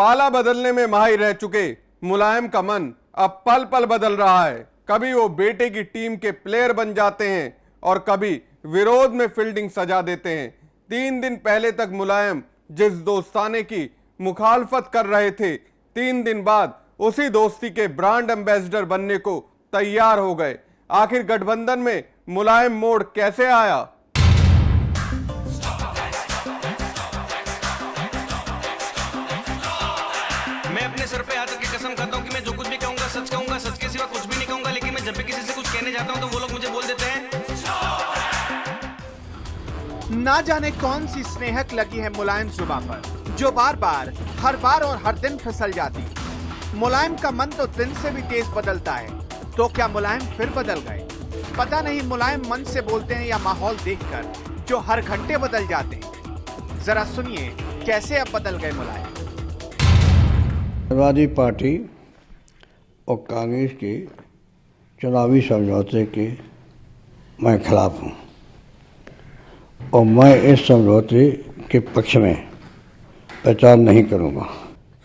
पाला बदलने में माहिर रह चुके मुलायम का मन अब पल पल बदल रहा है। कभी वो बेटे की टीम के प्लेयर बन जाते हैं और कभी विरोध में फील्डिंग सजा देते हैं। 3 दिन पहले तक मुलायम जिस दोस्ताने की मुखालफत कर रहे थे, 3 दिन बाद उसी दोस्ती के ब्रांड एम्बेसडर बनने को तैयार हो गए। आखिर गठबंधन में मुलायम मोड़ कैसे आया? मैं अपने सर पे हाथ रख के कसम खाता हूँ कि मैं जो कुछ भी कहूंगा सच के सिवा कुछ भी नहीं कहूंगा। लेकिन मैं जब भी किसी से कुछ कहने जाता हूँ तो वो लोग मुझे बोल देते हैं। ना जाने कौन सी स्नेहक लगी है मुलायम जुबान पर, जो बार बार हर बार और हर दिन फिसल जाती। मुलायम का मन तो दिन से भी तेज बदलता है, तो क्या मुलायम फिर बदल गए? पता नहीं मुलायम मन से बोलते हैं या माहौल देखकर, जो हर घंटे बदल जाते हैं। जरा सुनिए कैसे अब बदल गए मुलायम। समाजवादी पार्टी और कांग्रेस के चुनावी समझौते के मैं खिलाफ हूँ और मैं इस समझौते के पक्ष में प्रचार नहीं करूँगा,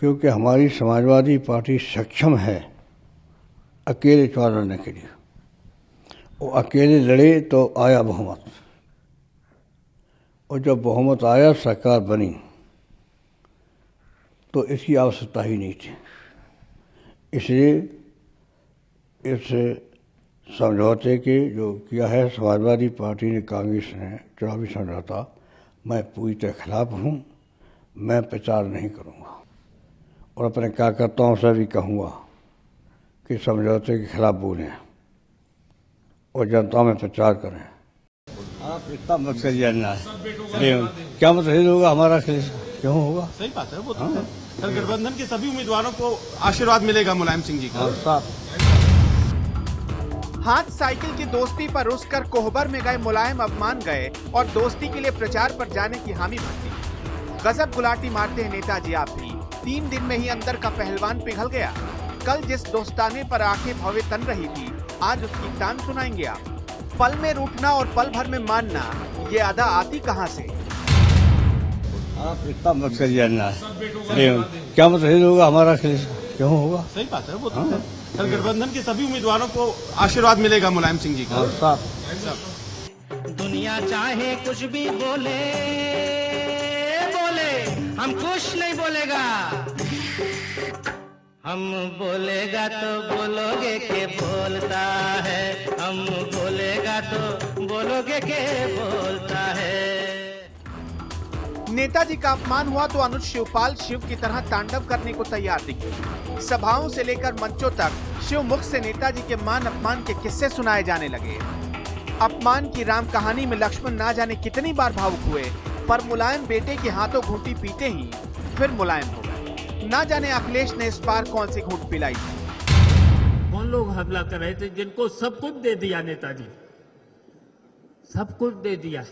क्योंकि हमारी समाजवादी पार्टी सक्षम है अकेले चुनाव लड़ने के लिए। वो अकेले लड़े तो आया बहुमत, और जब बहुमत आया सरकार बनी तो इसकी आवश्यकता ही नहीं थी। इसलिए इस समझौते के जो किया है समाजवादी पार्टी ने, कांग्रेस ने चुनावी समझौता, मैं पूरी तरह खिलाफ हूँ। मैं प्रचार नहीं करूँगा और अपने कार्यकर्ताओं से भी कहूँगा कि समझौते के खिलाफ बोलें और जनता में प्रचार करें। आप इतना मत करिए ना, क्या मतलब होगा हमारा, क्यों होगा? सही बात है, वो तो है। कल गठबंधन के सभी उम्मीदवारों को आशीर्वाद मिलेगा मुलायम सिंह जी का। हाथ साइकिल की दोस्ती पर रुसकर कोहबर में गए मुलायम अब मान गए और दोस्ती के लिए प्रचार पर जाने की हामी भरती। गजब गुलाटी मारते हैं नेताजी आप भी। 3 दिन में ही अंदर का पहलवान पिघल गया। कल जिस दोस्ताने पर आंखें भवे तन रही थी, आज उसकी तान सुनाएंगे आप। पल में रूठना और पल भर में मानना, ये अदा आती कहाँ से? आप इतना मत करिए ना, क्या मतलब होगा हमारा, क्यों होगा? सही बात है, वो तो है। कल गठबंधन के सभी उम्मीदवारों को आशीर्वाद मिलेगा मुलायम सिंह जी का। दुनिया चाहे कुछ भी बोले बोले, हम कुछ नहीं बोलेगा। हम बोलेगा तो बोलोगे के बोलता है, हम बोलेगा तो बोलोगे के बोलता है। नेताजी का अपमान हुआ तो अनुज शिवपाल शिव की तरह तांडव करने को तैयार दिखे। सभाओं से लेकर मंचों तक शिव मुख से नेताजी के मान अपमान के किस्से सुनाए जाने लगे। अपमान की राम कहानी में लक्ष्मण ना जाने कितनी बार भावुक हुए, पर मुलायम बेटे के हाथों घूंटी पीते ही फिर मुलायम हो गए। ना जाने अखिलेश ने इस बार कौन सी घूंट पिलाई थी। कौन लोग हमला कर रहे थे जिनको सब कुछ दे दिया नेताजी, सब कुछ दे दिया,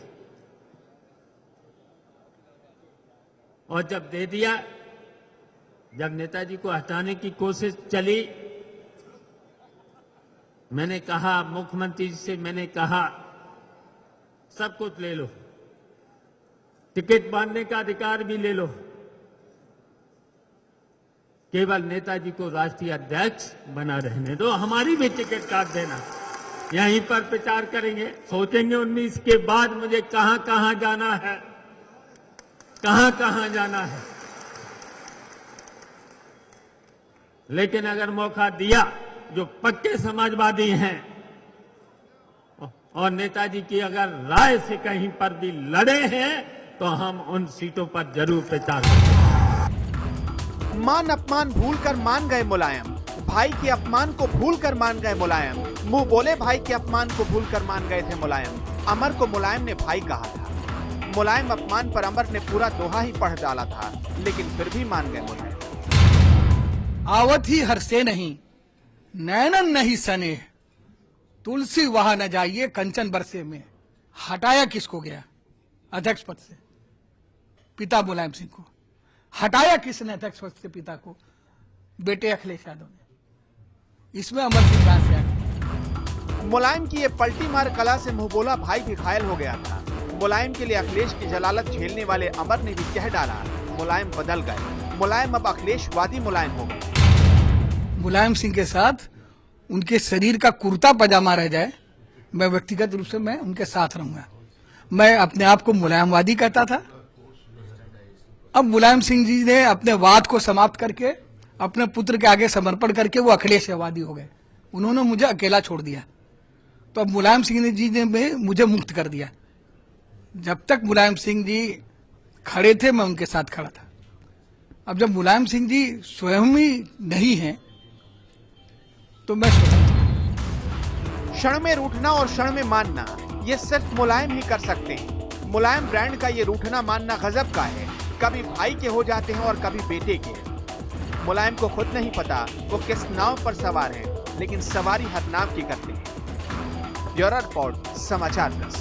और जब दे दिया, जब नेताजी को हटाने की कोशिश चली, मैंने कहा मुख्यमंत्री जी से, मैंने कहा सब कुछ ले लो, टिकट बांधने का अधिकार भी ले लो, केवल नेताजी को राष्ट्रीय अध्यक्ष बना रहने दो, हमारी भी टिकट काट देना, यहीं पर प्रचार करेंगे। सोचेंगे 19 के बाद मुझे कहां कहां जाना है, कहां कहां जाना है। लेकिन अगर मौका दिया, जो पक्के समाजवादी हैं और नेताजी की अगर राय से कहीं पर भी लड़े हैं, तो हम उन सीटों पर जरूर प्रचार करेंगे। मान अपमान भूलकर मान गए मुलायम, भाई के अपमान को भूलकर मान गए मुलायम। मुंह बोले भाई के अपमान को भूलकर मान गए थे मुलायम। अमर को मुलायम ने भाई कहा था। मुलायम अपमान पर अमर ने पूरा दोहा ही पढ़ डाला था, लेकिन फिर भी मान गए मुलायम। आवत ही हरसे नहीं, नैनन नहीं सने, तुलसी वहां न जाइए कंचन बरसे में। हटाया किसको गया अध्यक्ष पद से? पिता मुलायम सिंह को। हटाया किसने अध्यक्ष पद से पिता को? बेटे अखिलेश यादव ने। इसमें अमर सिंह कहां से आ? मुलायम की ये पलटी मार कला से मुंह बोला भाई भी घायल हो गया था। मुलायम के लिए अखिलेश की जलालत झेलने वाले अमर ने भी कह डाला, मुलायम बदल गए। मुलायम अब अखिलेशवादी मुलायम हो गए। मुलायम सिंह के साथ उनके शरीर का कुर्ता पजामा रह जाए, मैं व्यक्तिगत रूप से मैं उनके साथ रहूंगा। मैं अपने आप को मुलायमवादी कहता था। अब मुलायम सिंह जी ने अपने वाद को समाप्त करके अपने पुत्र के आगे समर्पण करके वो अखिलेशवादी हो गए। उन्होंने मुझे अकेला छोड़ दिया, तो अब मुलायम सिंह जी ने मुझे मुक्त कर दिया। जब तक मुलायम सिंह जी खड़े थे मैं उनके साथ खड़ा था। अब जब मुलायम सिंह जी स्वयं ही नहीं हैं तो मैं स्वतंत्र हूं। क्षण में रूठना और क्षण में मानना ये सिर्फ मुलायम ही कर सकते हैं। मुलायम ब्रांड का ये रूठना मानना गजब का है। कभी भाई के हो जाते हैं और कभी बेटे के। मुलायम को खुद नहीं पता वो किस नाव पर सवार है, लेकिन सवारी हर नाव की करते हैं। ब्यूरो रिपोर्ट, समाचार प्लस।